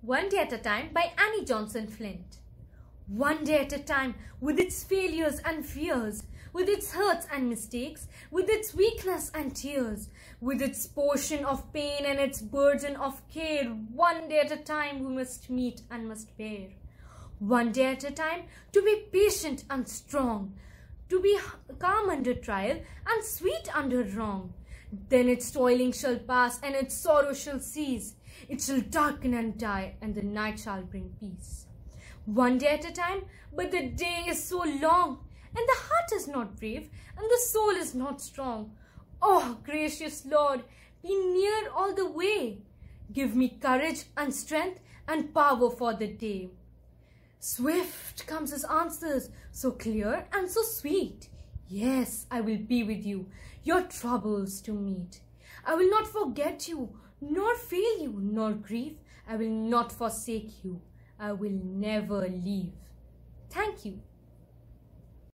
One Day at a Time by Annie Johnson Flint. One day at a time, with its failures and fears, with its hurts and mistakes, with its weakness and tears, with its portion of pain and its burden of care, one day at a time we must meet and must bear. One day at a time, to be patient and strong, to be calm under trial and sweet under wrong. Then its toiling shall pass and its sorrow shall cease. It shall darken and die, and the night shall bring peace. One day at a time, but the day is so long, and the heart is not brave, and the soul is not strong. Oh, gracious Lord, be near all the way. Give me courage and strength and power for the day. Swift comes his answers, so clear and so sweet. Yes, I will be with you, your troubles to meet. I will not forget you, nor fail you, nor grieve. I will not forsake you. I will never leave. Thank you.